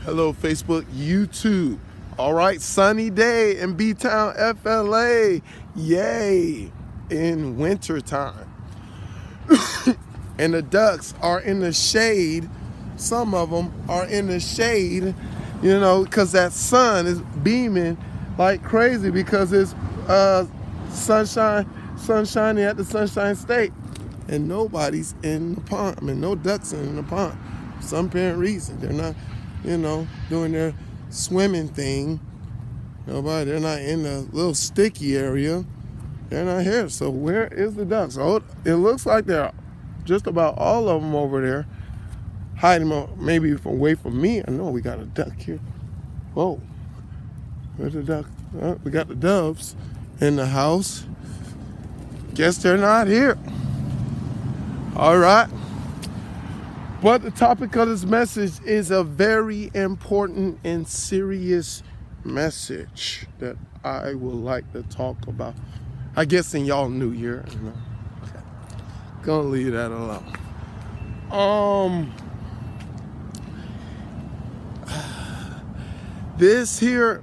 Hello, Facebook, YouTube. All right, sunny day in B-Town, FLA. Yay, in wintertime. And the ducks are in the shade. Some of them are in the shade, because that sun is beaming like crazy because it's sunshiny at the Sunshine State. And nobody's in the pond. No ducks are in the pond. For some apparent reason. They're not, doing their swimming thing. They're not in the little sticky area. They're not here. So where is the ducks? Oh, it looks like they're just about all of them over there, hiding maybe away from me. I know we got a duck here. Whoa. Where's the duck? Oh, we got the doves in the house. Guess they're not here. All right. But the topic of this message is a very important and serious message that I would like to talk about. I guess in y'all new year. Okay. Gonna leave that alone. This here,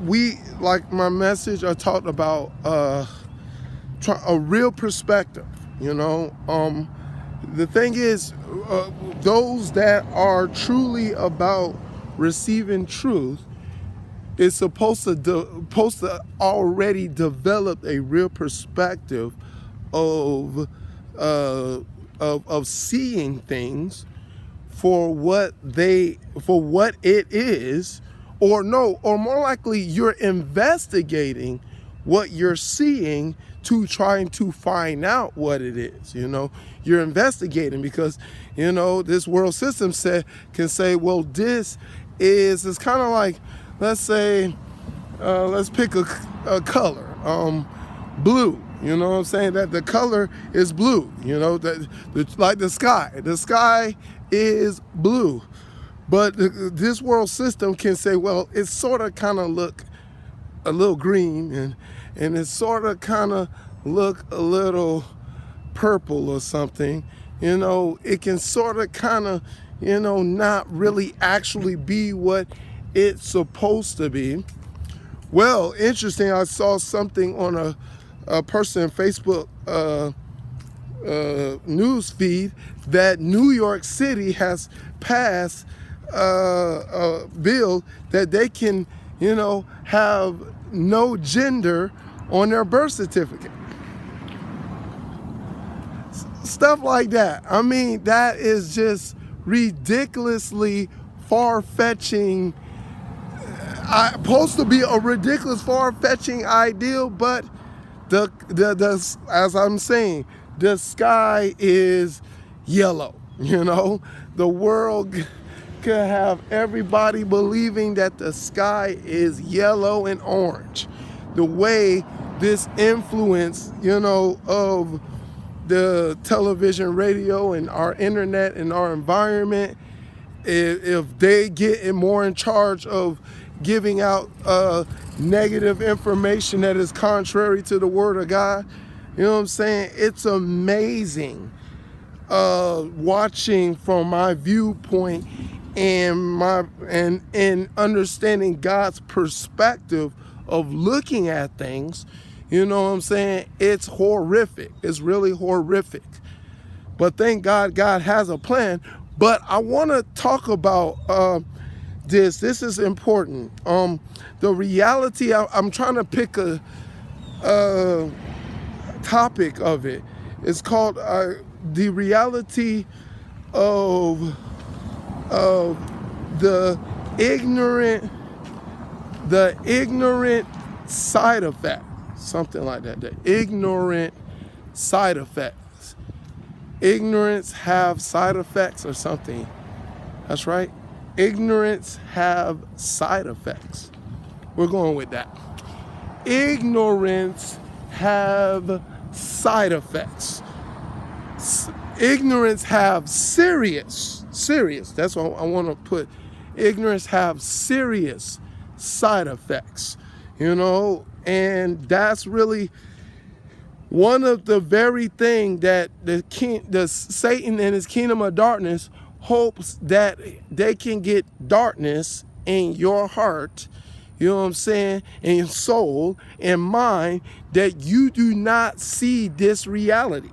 we, like my message, I talked about a real perspective. The thing is, those that are truly about receiving truth is supposed to already develop a real perspective of seeing things for what it is, or more likely you're investigating what you're seeing to trying to find out what it is. You're investigating because this world system can say, well, it's kind of like, let's say, let's pick a color, blue. You know what I'm saying? That the color is blue. Like the sky is blue. But this world system can say, well, it sort of kind of look a little green, and it sort of kind of look a little purple or something. It can sort of kind of, not really actually be what it's supposed to be. Well, interesting, I saw something on a person Facebook news feed that New York City has passed a bill that they can, have no gender on their birth certificate. Stuff like that. That is just ridiculously far-fetching. Supposed to be a ridiculous far-fetching ideal, but the as I'm saying, the sky is yellow. The world could have everybody believing that the sky is yellow and orange. The way this influence, of the television, radio, and our internet and our environment, if they get more in charge of giving out negative information that is contrary to the word of God, it's amazing watching from my viewpoint and understanding God's perspective of looking at things. It's horrific. It's really horrific. But thank God, God has a plan. But I want to talk about this. This is important. The reality, I'm trying to pick a topic of it. It's called the reality of the ignorant side effect. Something like that. The ignorant side effects. Ignorance have side effects or something. That's right. Ignorance have side effects. We're going with that. Ignorance have side effects. Ignorance have serious. That's what I want to put. Ignorance have serious side effects. And that's really one of the very thing that the Satan and his kingdom of darkness hopes that they can get darkness in your heart, you know what I'm saying, in your soul and mind, that you do not see this reality.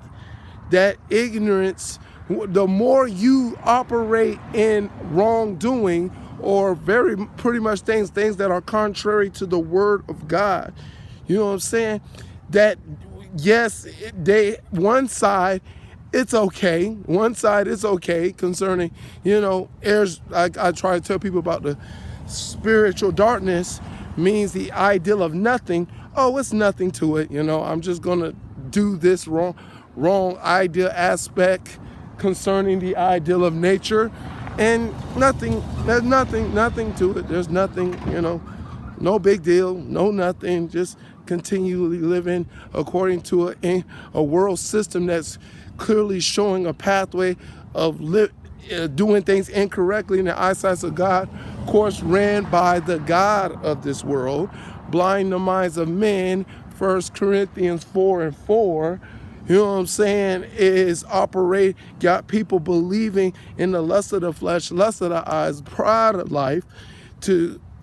That ignorance, the more you operate in wrongdoing or pretty much things that are contrary to the word of God, you know what I'm saying, that yes, one side it's okay. One side is okay concerning, I try to tell people about the spiritual darkness means the ideal of nothing. Oh, it's nothing to it. I'm just going to do this wrong ideal aspect concerning the ideal of nature, and there's nothing to it. There's nothing, no big deal, no nothing, just continually living according to a world system that's clearly showing a pathway of doing things incorrectly in the eyesight of God, of course, ran by the God of this world, blind the minds of men, 1 Corinthians 4:4, you know what I'm saying, is got people believing in the lust of the flesh, lust of the eyes, pride of life,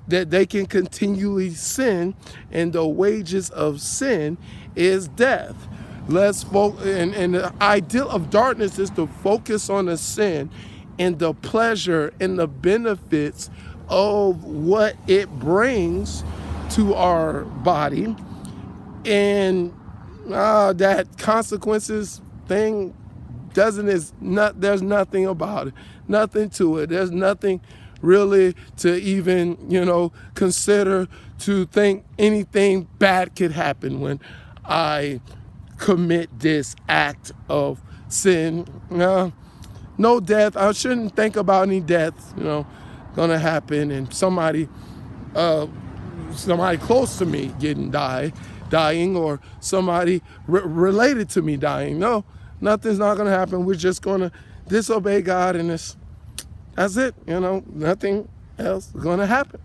that they can continually sin, and the wages of sin is death. And the ideal of darkness is to focus on the sin and the pleasure and the benefits of what it brings to our body, and that consequences thing there's nothing about it, nothing to it. There's nothing really to even, consider, to think anything bad could happen when I commit this act of sin. No death. I shouldn't think about any death, gonna happen, and somebody close to me dying, or somebody related to me dying. No, nothing's not gonna happen. We're just gonna disobey God, and that's it. Nothing else is gonna happen.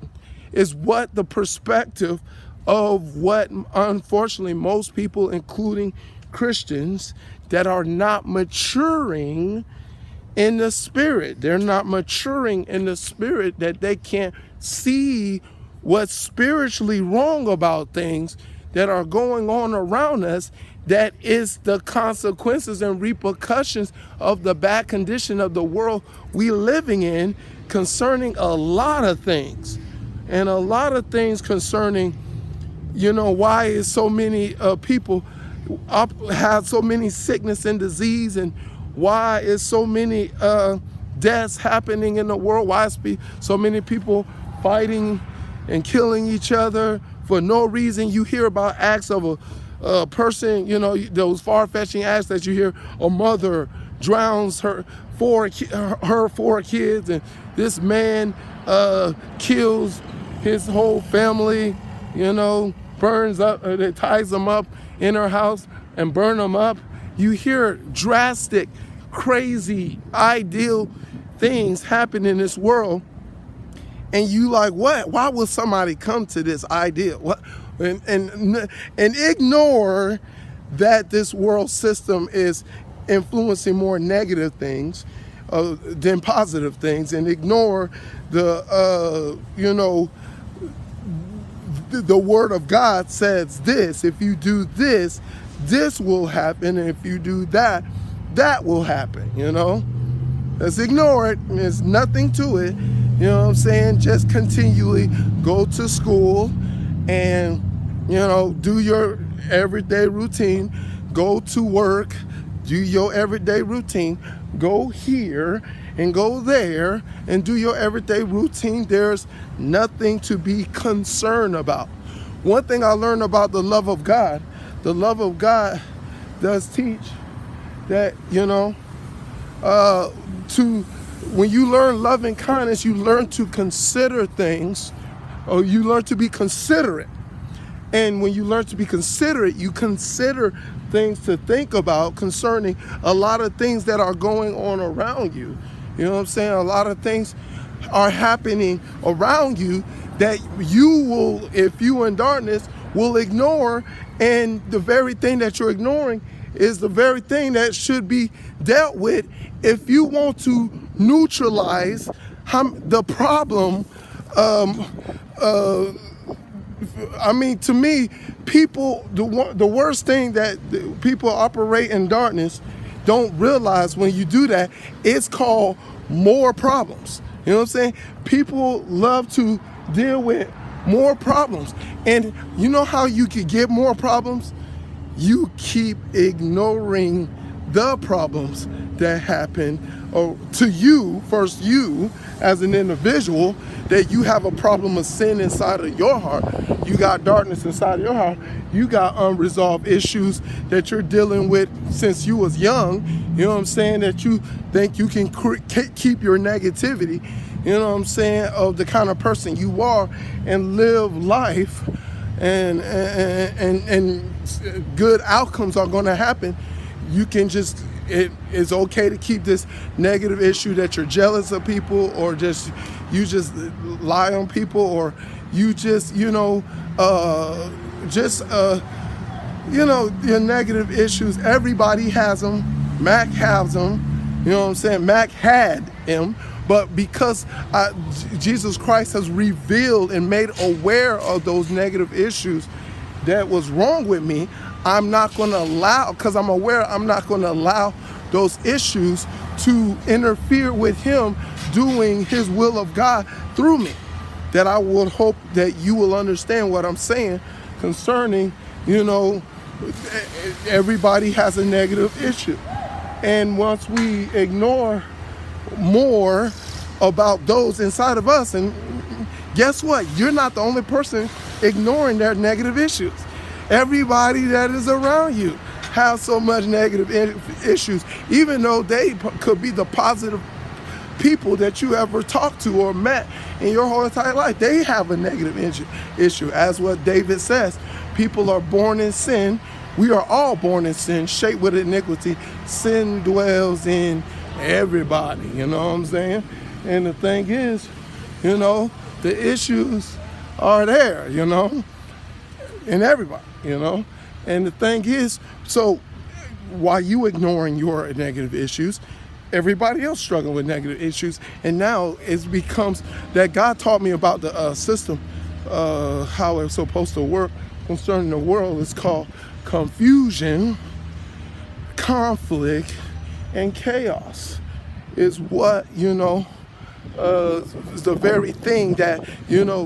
Is what the perspective of what, unfortunately, most people, including Christians, that are not maturing in the spirit. They're not maturing in the spirit, that they can't see what's spiritually wrong about things that are going on around us, that is the consequences and repercussions of the bad condition of the world we living in, concerning a lot of things. And a lot of things concerning, why is so many people have so many sickness and disease, and why is so many deaths happening in the world? Why is so many people fighting and killing each other for no reason? You hear about acts of a person, those far-fetching acts that you hear, a mother drowns her four kids, and this man kills his whole family, burns up, ties them up in her house and burn them up. You hear drastic, crazy, ideal things happen in this world, and you like, what? Why would somebody come to this idea? What? And ignore that this world system is influencing more negative things than positive things, and ignore the the word of God says this: if you do this, this will happen, and if you do that, that will happen. Let's ignore it. There's nothing to it. You know what I'm saying? Just continually go to school and, do your everyday routine. Go to work, do your everyday routine. Go here and go there and do your everyday routine. There's nothing to be concerned about. One thing I learned about the love of God does teach that, when you learn love and kindness, you learn to consider things, or you learn to be considerate. And when you learn to be considerate, you consider things to think about concerning a lot of things that are going on around you. You know what I'm saying? A lot of things are happening around you that you will, if you in darkness, will ignore. And the very thing that you're ignoring is the very thing that should be dealt with if you want to neutralize the problem. I mean, to me, people, the worst thing that people operate in darkness don't realize when you do that, it's called more problems. You know what I'm saying? People love to deal with more problems. And you know how you could get more problems? You keep ignoring the problems that happen to you, first you as an individual, that you have a problem of sin inside of your heart. You got darkness inside of your heart. You got unresolved issues that you're dealing with since you was young. You know what I'm saying? That you think you can keep your negativity, you know what I'm saying, of the kind of person you are and live life, and good outcomes are going to happen. You can just, it's okay to keep this negative issue that you're jealous of people, or you just lie on people, or you just, your negative issues. Everybody has them. Mac has them. You know what I'm saying? Mac had him. But because Jesus Christ has revealed and made aware of those negative issues that was wrong with me, I'm not going to allow, because I'm aware, I'm not going to allow those issues to interfere with him doing his will of God through me. That I would hope that you will understand what I'm saying concerning, everybody has a negative issue. And once we ignore more about those inside of us, and guess what? You're not the only person ignoring their negative issues. Everybody that is around you has so much negative issues, even though they could be the positive people that you ever talked to or met in your whole entire life. They have a negative issue. As what David says, people are born in sin. We are all born in sin, shaped with iniquity. Sin dwells in everybody, you know what I'm saying? And the thing is, the issues are there, in everybody, And the thing is, so while you ignoring your negative issues, everybody else struggling with negative issues. And now it becomes that God taught me about the system, how it's supposed to work concerning the world. It's called confusion, conflict, and chaos. Is what, is the very thing that,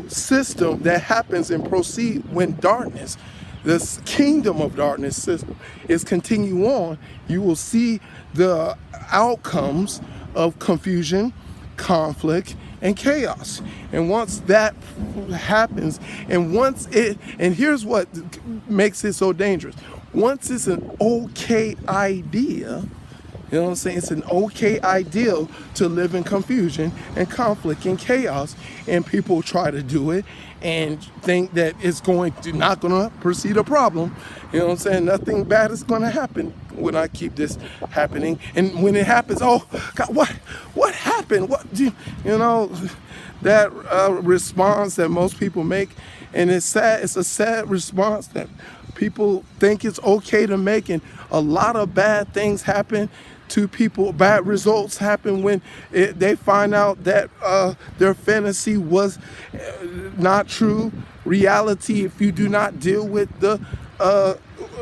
system that happens and proceed when darkness, this kingdom of darkness system is continue on. You will see the outcomes of confusion, conflict, and chaos. And once that happens, and here's what makes it so dangerous. Once it's an okay idea, you know what I'm saying? It's an okay idea to live in confusion and conflict and chaos, and people try to do it and think that it's not going to proceed a problem. You know what I'm saying? Nothing bad is going to happen when I keep this happening. And when it happens, oh God, what happened? That response that most people make, and it's sad. It's a sad response that people think it's okay to make, and a lot of bad things happen to people. Bad results happen when they find out that their fantasy was not true reality. If you do not deal with the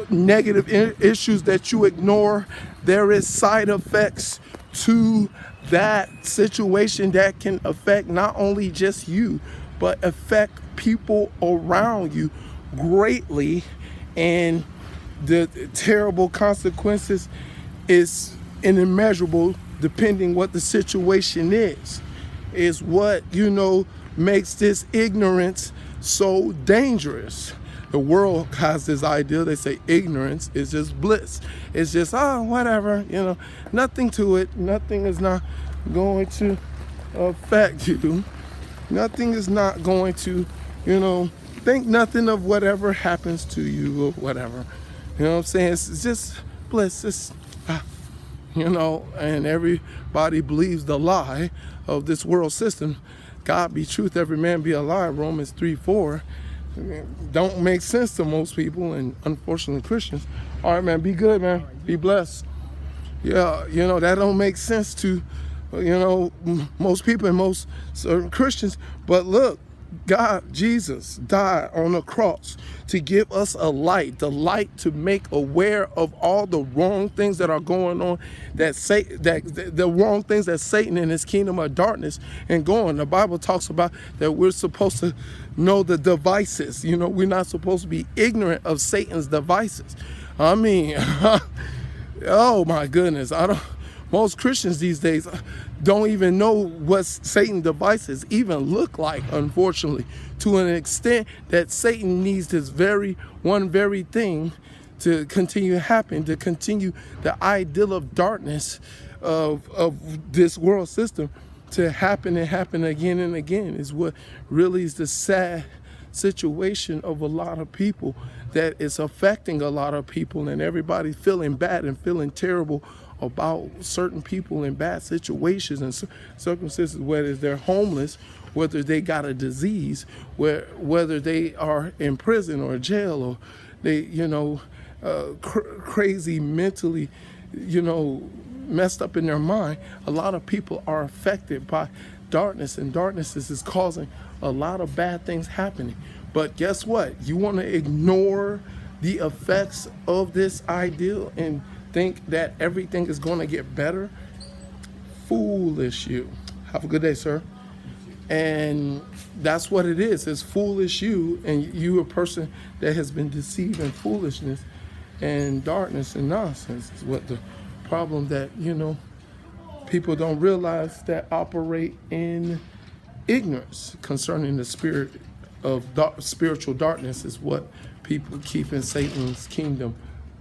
negative issues that you ignore, there is side effects to that situation that can affect not only just you, but affect people around you greatly. And the terrible consequences is inimmeasurable, depending what the situation is what, makes this ignorance so dangerous. The world has this idea, they say ignorance is just bliss. It's just, whatever, nothing to it. Nothing is not going to affect you. Nothing is not going to, think nothing of whatever happens to you or whatever. You know what I'm saying? It's just bliss. It's, and everybody believes the lie of this world system. God be truth, every man be a lie. Romans 3:4. Don't make sense to most people, and unfortunately Christians. All right, man, be good, man. Be blessed. Yeah, that don't make sense to most people and most certain Christians. But look, God, Jesus died on the cross to give us a light, the light to make aware of all the wrong things that are going on, the wrong things that Satan and his kingdom of darkness and going. The Bible talks about that we're supposed to know the devices. We're not supposed to be ignorant of Satan's devices. I mean, oh my goodness, most Christians these days don't even know what Satan's devices even look like, unfortunately, to an extent that Satan needs this very thing to continue happening, to continue the ideal of darkness of this world system to happen and happen again and again, is what really is the sad situation of a lot of people, that is affecting a lot of people, and everybody feeling bad and feeling terrible about certain people in bad situations and circumstances, whether they're homeless, whether they got a disease, whether they are in prison or jail, or they, crazy mentally, messed up in their mind. A lot of people are affected by darkness, and darkness is causing a lot of bad things happening. But guess what? You want to ignore the effects of this ideal and think that everything is going to get better? Foolish you. Have a good day, sir. And that's what it is. It's foolish you, and you a person that has been deceived in foolishness and darkness and nonsense is what the problem that, people don't realize that operate in ignorance concerning the spirit of spiritual darkness is what people keep in Satan's kingdom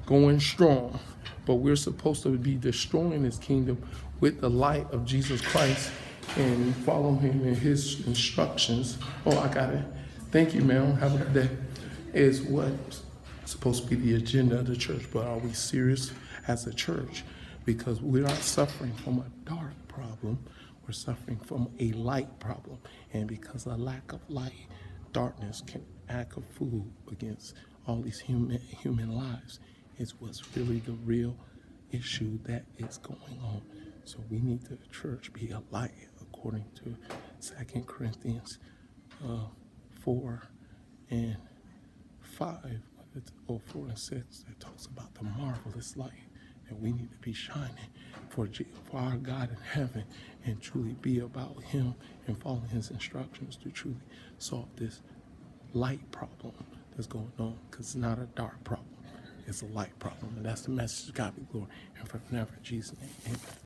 going strong. But we're supposed to be destroying his kingdom with the light of Jesus Christ and follow him in his instructions. Oh, I got it. Thank you, ma'am. Have a good day. Is what's supposed to be the agenda of the church. But are we serious as a church? Because we're not suffering from a dark problem. We're suffering from a light problem. And because of lack of light, darkness can act a fool against all these human lives. Is what's really the real issue that is going on. So we need the church be a light, according to 2 Corinthians 4 and 5, or 4 and 6, that talks about the marvelous light that we need to be shining for our God in heaven, and truly be about him and following his instructions to truly solve this light problem that's going on, because it's not a dark problem. It's a light problem, and that's the message. God be glory and forever. In Jesus' name, amen.